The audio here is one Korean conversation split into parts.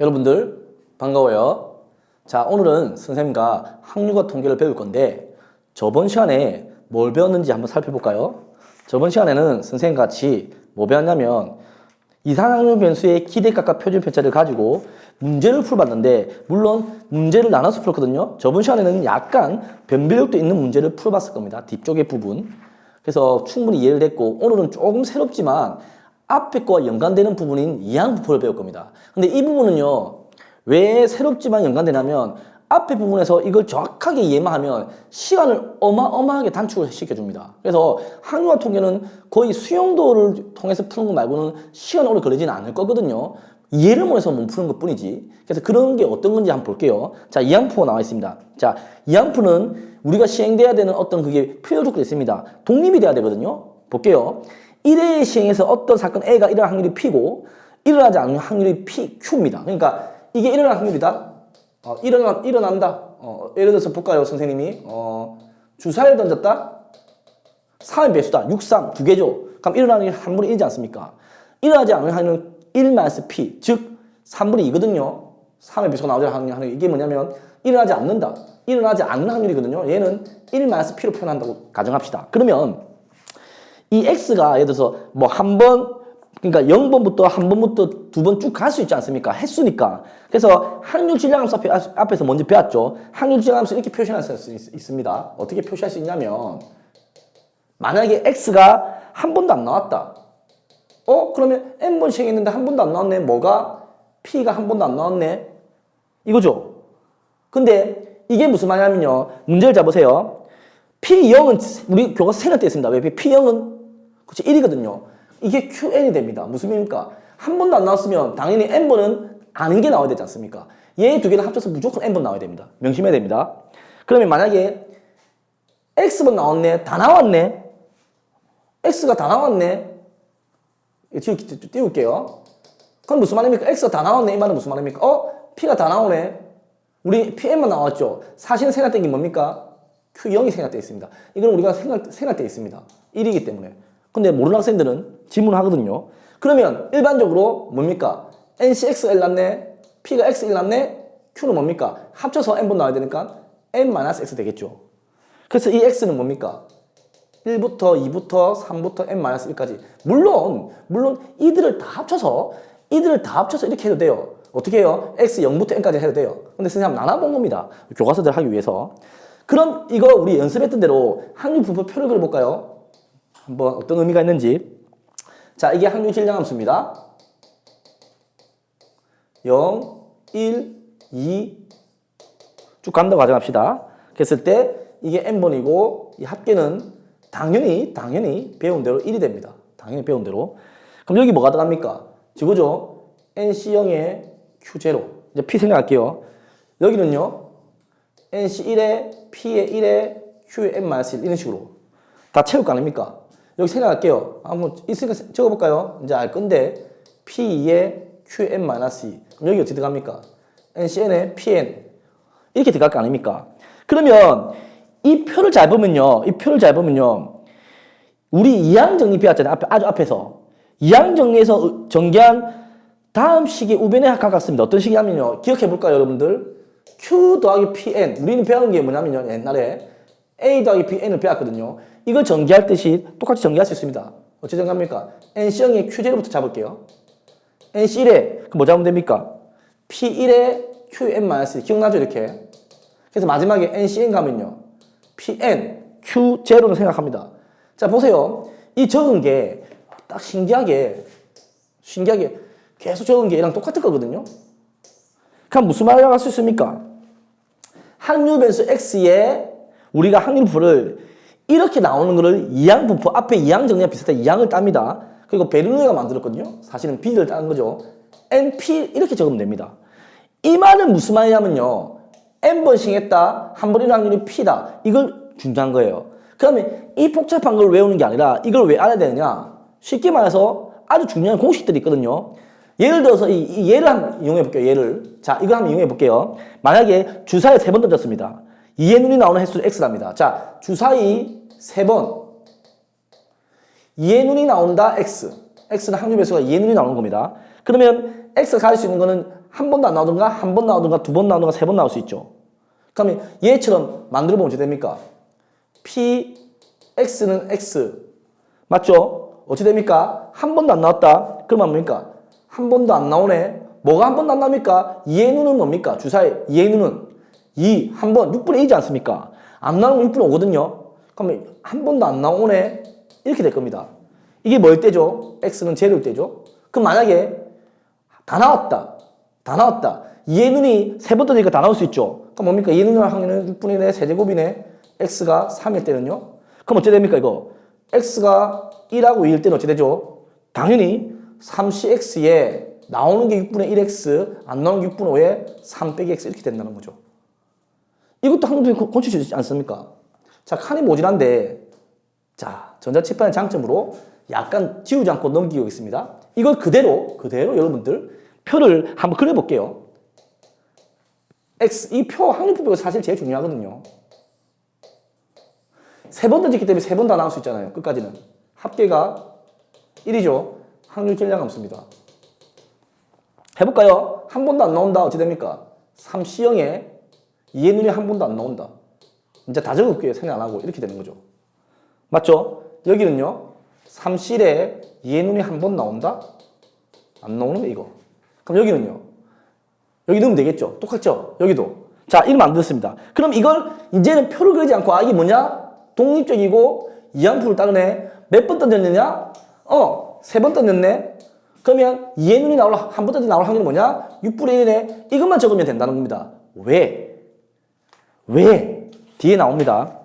여러분들 반가워요. 자, 오늘은 선생님과 확률과 통계를 배울 건데 저번 시간에 뭘 배웠는지 한번 살펴볼까요? 저번 시간에는 선생님과 같이 뭐 배웠냐면 이상확률 변수의 기대값과 표준 편차를 가지고 문제를 풀어봤는데 물론 문제를 나눠서 풀었거든요. 저번 시간에는 약간 변별력도 있는 문제를 풀어봤을 겁니다. 뒤쪽의 부분. 그래서 충분히 이해를 됐고 오늘은 조금 새롭지만 앞에 거와 연관되는 부분인 이항부포를 배울 겁니다. 근데 이 부분은요, 왜 새롭지만 연관되냐면 앞에 부분에서 이걸 정확하게 이해만 하면 시간을 어마어마하게 단축을 시켜줍니다. 그래서 확률과 통계는 거의 수용도를 통해서 푸는 거 말고는 시간 오래 걸리지는 않을 거거든요. 이해를 못해서 못 푸는 것 뿐이지. 그래서 그런 게 어떤 건지 한번 볼게요. 자, 이항부가 나와 있습니다. 자, 이항부는 우리가 시행돼야 되는 어떤 그게 필요 조건이 있습니다. 독립이 돼야 되거든요. 볼게요. 1회 시행에서 어떤 사건 A가 일어날 확률이 P고 일어나지 않는 확률이 Q입니다. 그러니까 이게 일어날 확률이다. 일어난다. 예를 들어서 볼까요, 선생님이? 주사를 던졌다. 3의 배수다. 6, 3, 두 개죠. 그럼 일어나는 게 한 분이 1이지 않습니까? 일어나지 않는 확률은 1-P, 즉 3분의 2거든요. 3의 배수가 나오지 않는 확률. 이게 뭐냐면 일어나지 않는다. 일어나지 않는 확률이거든요. 얘는 1-P로 표현한다고 가정합시다. 그러면 이 X가 예를 들어서 뭐 한 번, 그러니까 0번부터 한 번부터 두 번 쭉 갈 수 있지 않습니까? 횟수니까. 그래서 확률 질량함수 앞에서 먼저 배웠죠. 확률 질량함수 이렇게 표시할 수 있습니다. 어떻게 표시할 수 있냐면 만약에 X가 한 번도 안 나왔다. 그러면 N번씩 했는데 한 번도 안 나왔네. 뭐가? P가 한 번도 안 나왔네. 이거죠. 근데 이게 무슨 말이냐면요. 문제를 잡으세요. P0은 우리 교과서 3년 때 있습니다. 왜? P0은 그치 1이거든요. 이게 QN이 됩니다. 무슨 의미입니까? 한 번도 안 나왔으면 당연히 N번은 아는 게 나와야 되지 않습니까? 얘 두 개를 합쳐서 무조건 N번 나와야 됩니다. 명심해야 됩니다. 그러면 만약에 X번 나왔네. 다 나왔네. X가 다 나왔네. 지금 띄울게요. 그럼 무슨 말입니까? X가 다 나왔네. 이 말은 무슨 말입니까? P가 다 나오네. 우리 PN만 나왔죠. 사실은 생략된 게 뭡니까? Q0이 생략되어 있습니다. 이건 우리가 생략되어 있습니다. 1이기 때문에. 근데 모르는 학생들은 질문하거든요. 그러면 일반적으로 뭡니까? NCX가 1 났네. P가 X 1 났네. Q는 뭡니까? 합쳐서 N번 나와야 되니까 N-X 되겠죠. 그래서 이 X는 뭡니까? 1부터 2부터 3부터 N-1까지. 물론 이들을 다 합쳐서 이렇게 해도 돼요. 어떻게 해요? X 0부터 N까지 해도 돼요. 근데 선생님 나눠본 겁니다. 교과서들 하기 위해서. 그럼 이거 우리 연습했던 대로 확률 분포표를 그려볼까요? 한번 어떤 의미가 있는지. 자, 이게 확률 질량함수입니다. 0, 1, 2 쭉 간다고 가정합시다. 그랬을 때 이게 n번이고 이 합계는 당연히 배운 대로 1이 됩니다. 당연히 배운 대로. 그럼 여기 뭐가 들어갑니까? 지구죠? NC0에 Q0. 이제 P 생략할게요. 여기는요. NC1에 P에 1에 Q에 N-1 이런 식으로 다 채울 거 아닙니까? 여기 생각할게요. 한번 있으니까 적어볼까요? 이제 알 건데 P2에 Q에 N-2 그럼 여기 어떻게 들어갑니까? NCN에 PN 이렇게 들어갈 거 아닙니까? 그러면 이 표를 잘 보면요. 우리 이항정리 배웠잖아요. 아주 앞에서 이항정리에서 전개한 다음 식의 우변에 가깝습니다. 어떤 식이냐면요. 기억해볼까요, 여러분들? Q 더하기 PN. 우리는 배운 게 뭐냐면요. 옛날에 A 더하기 BN을 배웠거든요. 이걸 전개할 듯이 똑같이 전개할 수 있습니다. 어떻게 전개합니까? NC0의 Q0부터 잡을게요. NC1에 뭐 잡으면 됩니까? P1에 QN-1 기억나죠? 이렇게. 그래서 마지막에 NCN 가면요. PN, Q0는 생각합니다. 자, 보세요. 이 적은 게 딱 신기하게 계속 적은 게 얘랑 똑같을 거거든요. 그럼 무슨 말이라고 할 수 있습니까? 확률 변수 X에 우리가 확률부를 이렇게 나오는 거를 이항분포, 앞에 이항 정리와 비슷한 이항을 땁니다. 그리고 베르누이가 만들었거든요. 사실은 B를 따는 거죠. NP 이렇게 적으면 됩니다. 이 말은 무슨 말이냐면요. N번씩 했다. 한 번 일어나는 확률이 P다. 이걸 중요한 거예요. 그러면 이 복잡한 걸 외우는 게 아니라 이걸 왜 알아야 되느냐. 쉽게 말해서 아주 중요한 공식들이 있거든요. 예를 들어서 이 얘를 한번 이용해 볼게요. 얘를. 자, 이걸 한번 이용해 볼게요. 만약에 주사위 3번 던졌습니다. 2의 눈이 나오는 횟수는 X랍니다. 자, 주사위 3번. 2의 눈이 나온다 X. x는 확률 배수가 2의 눈이 나오는 겁니다. 그러면 x가 가질 수 있는 거는 한 번도 안 나오든가, 한 번 나오든가, 두 번 나오든가, 세 번 나올 수 있죠. 그러면 얘처럼 만들어보면 어떻게 됩니까? p, x는 x. 맞죠? 어떻게 됩니까? 한 번도 안 나왔다. 그러면 뭡니까? 한 번도 안 나오네. 뭐가 한 번도 안 나옵니까? 2의 눈은 뭡니까? 주사의 2의 눈은 2, 한 번, 6분의 1이지 않습니까? 안 나오면 6분의 5거든요. 그러면 한 번도 안 나오네. 이렇게 될 겁니다. 이게 뭘 때죠? x는 제를 때죠. 그럼 만약에 다 나왔다. 다 나왔다. 2의 눈이 세 번 떠지니까 다 나올 수 있죠. 그럼 뭡니까? 2의 눈을 확률은 6분의 1의 세제곱이네. x가 3일 때는요. 그럼 어떻게 됩니까, 이거? x가 1하고 2일 때는 어떻게 되죠? 당연히 3cx에 나오는 게 6분의 1x, 안 나오는 게 6분의 5에 3 빼기 x 이렇게 된다는 거죠. 이것도 한국에 고칠 수 있지 않습니까? 자, 칸이 모질한데, 자, 전자칠판의 장점으로 약간 지우지 않고 넘기고 있습니다. 이걸 그대로 여러분들 표를 한번 그려볼게요. x, 이 표 확률표가 사실 제일 중요하거든요. 세 번 던졌기 때문에 세 번 다 나올 수 있잖아요. 끝까지는. 합계가 1이죠. 확률 질량함수입니다. 해볼까요? 한 번도 안 나온다. 어떻게 됩니까? 3C형에 2의 눈이 한 번도 안 나온다. 이제 다 적을게요. 생각 안 하고. 이렇게 되는 거죠. 맞죠? 여기는요. 3C에 2의 눈이 한 번 나온다? 안 나오는 거 이거. 그럼 여기는요. 여기 넣으면 되겠죠? 똑같죠? 여기도. 자, 이름 만들었습니다. 그럼 이걸 이제는 표를 그리지 않고 아, 이게 뭐냐? 독립적이고 이항표를 따르네. 몇 번 던졌느냐? 세 번 던졌네. 그러면 2의 눈이 한 번 던져 나올 확률이 뭐냐? 6분의 1이네. 이것만 적으면 된다는 겁니다. 왜? 뒤에 나옵니다.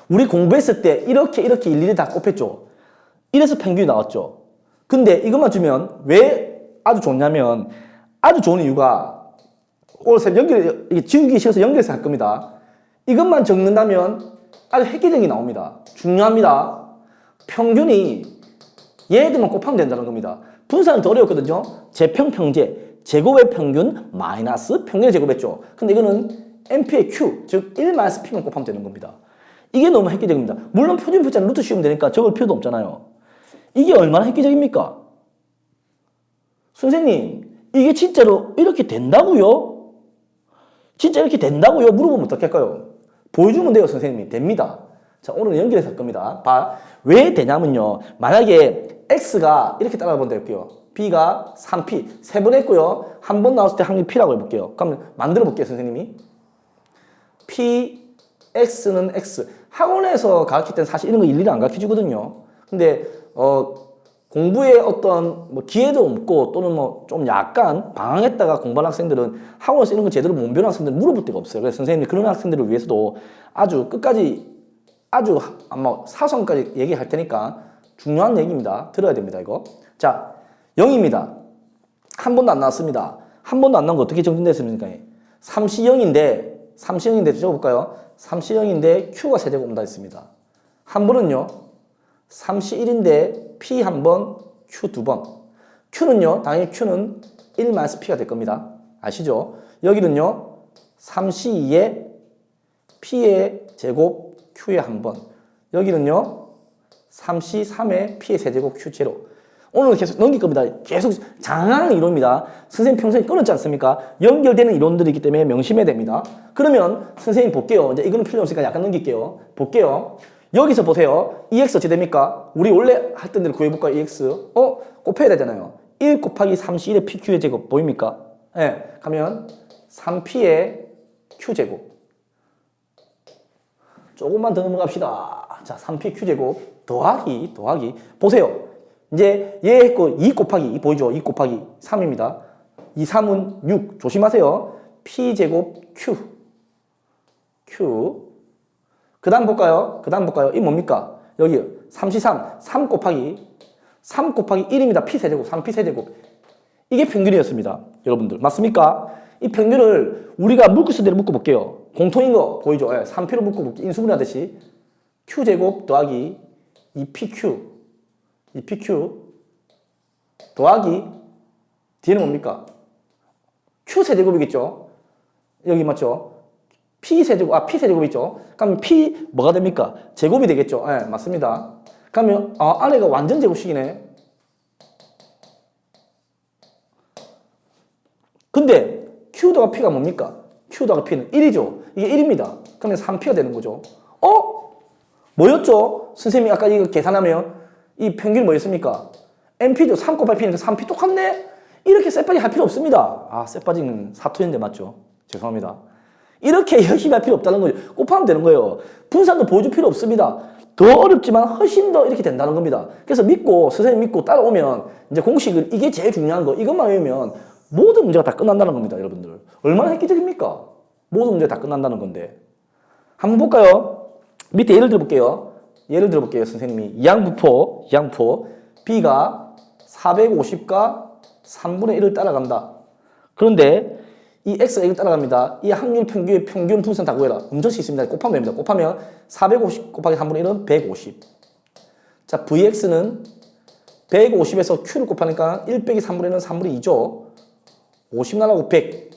우리 공부했을 때 이렇게 일일이 다 곱했죠. 이래서 평균이 나왔죠. 근데 이것만 주면 왜 아주 좋냐면 아주 좋은 이유가 오늘 이게 지우기 싫어서 연결해서 할 겁니다. 이것만 적는다면 아주 획기적이 나옵니다. 중요합니다. 평균이 얘들만 곱하면 된다는 겁니다. 분산은 더 어려웠거든요. 제평평제, 제곱의 평균 마이너스 평균의 제곱했죠. 근데 이거는 MP의 Q, 즉 1-P만 곱하면 되는 겁니다. 이게 너무 획기적입니다. 물론 표준표자는 루트 씌우면 되니까 적을 필요도 없잖아요. 이게 얼마나 획기적입니까? 선생님, 이게 진짜로 이렇게 된다고요? 진짜 이렇게 된다고요? 물어보면 어떡할까요? 보여주면 돼요, 선생님이. 됩니다. 자, 오늘은 연결해서 할 겁니다. 왜 되냐면요. 만약에 X가 이렇게 따라본다 할게요. B가 3P. 세 번 했고요. 한 번 나왔을 때 확률 P라고 해볼게요. 그러면 만들어 볼게요, 선생님이. P, X는 X. 학원에서 가르칠 때는 사실 이런 거 일일이 안 가르쳐 주거든요. 근데, 공부에 어떤 뭐 기회도 없고 또는 뭐 좀 약간 방황했다가 공부하는 학생들은 학원에서 이런 거 제대로 못 배우는 학생들은 물어볼 데가 없어요. 그래서 선생님이 그런 학생들을 위해서도 아주 끝까지 아주 아마 사성까지 얘기할 테니까 중요한 얘기입니다. 들어야 됩니다, 이거. 자, 0입니다. 한 번도 안 나왔습니다. 한 번도 안 나온 거 어떻게 정진됐습니까? 3C0인데 적어볼까요? 3C0인데 Q가 세제곱 온다 했습니다. 한 번은요. 3C1인데 P 한 번, Q 두 번. Q는요, 당연히 Q는 1-P가 될 겁니다. 아시죠? 여기는요, 3C2에 P의 제곱, Q의 한 번. 여기는요, 3C3에 P의 세제곱, Q 제로. 오늘 계속 넘길 겁니다. 계속 장황한 이론입니다. 선생님 평소에 끊었지 않습니까? 연결되는 이론들이 있기 때문에 명심해야 됩니다. 그러면 선생님 볼게요. 이제 이거는 필요 없으니까 약간 넘길게요. 볼게요. 여기서 보세요. EX 어떻게 됩니까? 우리 원래 했던 대로 구해볼까요? EX. 곱해야 되잖아요. 1 곱하기 3C1의 PQ의 제곱 보입니까? 네. 가면 3P의 Q제곱. 조금만 더 넘어갑시다. 자, 3P Q제곱 더하기. 보세요. 이제 얘 했고 2 곱하기 2 보이죠? 2 곱하기 3입니다. 2, 3은 6. 조심하세요. P제곱 Q. 그 다음 볼까요? 이 뭡니까? 여기 3C3. 3 곱하기 1입니다. P세제곱. 3P세제곱. 이게 평균이었습니다. 여러분들. 맞습니까? 이 평균을 우리가 묶을수대로 묶어볼게요. 공통인 거 보이죠? 3P로 묶어볼게요. 인수분해 하듯이. Q제곱 더하기 2PQ 더하기 뒤에는 뭡니까? Q세제곱이겠죠? 여기 맞죠? P세제곱 있죠? 그러면 P 뭐가 됩니까? 제곱이 되겠죠? 네, 맞습니다. 그러면 안에가 완전 제곱식이네. 근데 Q 더가 P가 뭡니까? Q 더가 P는 1이죠. 이게 1입니다. 그러면 3P가 되는 거죠. 뭐였죠? 선생님이 아까 이거 계산하면 이 평균이 뭐였습니까? NP죠. 3 곱하기 P니까 3P 똑같네? 이렇게 쎄빠지 할 필요 없습니다. 아, 쎄빠지는 사토인데 맞죠? 죄송합니다. 이렇게 열심히 할 필요 없다는 거죠. 곱하면 되는 거예요. 분산도 보여줄 필요 없습니다. 더 어렵지만 훨씬 더 이렇게 된다는 겁니다. 그래서 선생님 믿고 따라오면 이제 공식을 이게 제일 중요한 거 이것만 외우면 모든 문제가 다 끝난다는 겁니다. 여러분들. 얼마나 획기적입니까? 모든 문제가 다 끝난다는 건데. 한번 볼까요? 밑에 예를 들어볼게요. 선생님이 이항부포 B가 450과 3분의 1을 따라간다. 그런데 이 X가 1을 따라갑니다. 이 확률 평균의 평균 분산 다 구해라. 음절식 있습니다. 곱하면 됩니다. 곱하면 450 곱하기 3분의 1은 150. 자, VX는 150에서 Q를 곱하니까 1 빼기 3분의 1은 3분의 2죠. 50 나가고 100.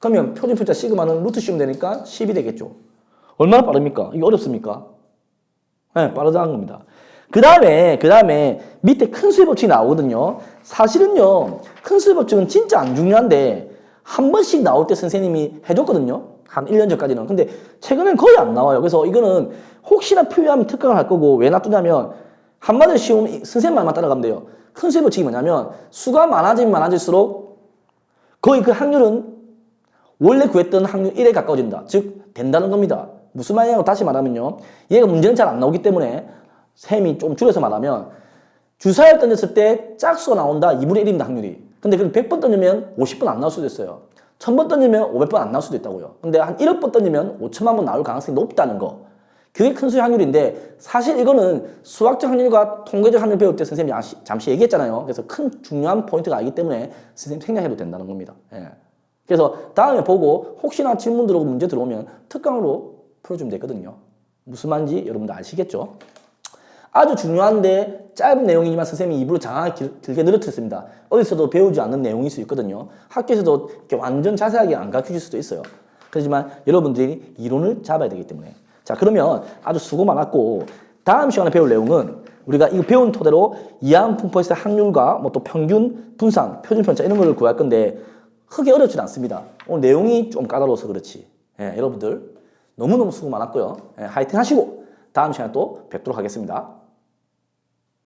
그러면 표준표자 시그마는 루트 씌우면 되니까 10이 되겠죠. 얼마나 빠릅니까? 이게 어렵습니까? 네, 빠르다는 겁니다. 그 다음에 밑에 큰 수의 법칙이 나오거든요. 사실은요, 큰 수의 법칙은 진짜 안 중요한데 한 번씩 나올 때 선생님이 해줬거든요. 한 1년 전까지는. 근데 최근엔 거의 안 나와요. 그래서 이거는 혹시나 필요하면 특강을 할 거고 왜 놔두냐면 한마디로 쉬우면 선생님 말만 따라가면 돼요. 큰 수의 법칙이 뭐냐면 수가 많아지면 많아질수록 거의 그 확률은 원래 구했던 확률 1에 가까워진다. 즉 된다는 겁니다. 무슨 말이냐고 다시 말하면요. 얘가 문제는 잘 안 나오기 때문에 셈이 좀 줄여서 말하면 주사위를 던졌을 때 짝수가 나온다. 2분의 1입니다. 확률이. 근데 그럼 100번 던지면 50번 안 나올 수도 있어요. 1000번 던지면 500번 안 나올 수도 있다고요. 근데 한 1억 번 던지면 5천만 번 나올 가능성이 높다는 거. 그게 큰 수의 확률인데 사실 이거는 수학적 확률과 통계적 확률 배울 때 선생님이 잠시 얘기했잖아요. 그래서 큰 중요한 포인트가 아니기 때문에 선생님 생략해도 된다는 겁니다. 예. 그래서 다음에 보고 혹시나 질문 들어오고 문제 들어오면 특강으로 풀어주면 되거든요. 무슨 말인지 여러분들 아시겠죠? 아주 중요한데 짧은 내용이지만 선생님이 입으로 장황하게 길게 늘어뜨렸습니다. 어디서도 배우지 않는 내용일 수 있거든요. 학교에서도 이렇게 완전 자세하게 안 가르쳐 줄 수도 있어요. 그렇지만 여러분들이 이론을 잡아야 되기 때문에. 자, 그러면 아주 수고 많았고 다음 시간에 배울 내용은 우리가 이거 배운 토대로 이항분포에서 확률과 뭐 또 평균, 분산, 표준편차 이런 걸 구할 건데 크게 어렵진 않습니다. 오늘 내용이 좀 까다로워서 그렇지. 예, 여러분들 너무너무 수고 많았고요. 예, 화이팅 하시고 다음 시간에 또 뵙도록 하겠습니다.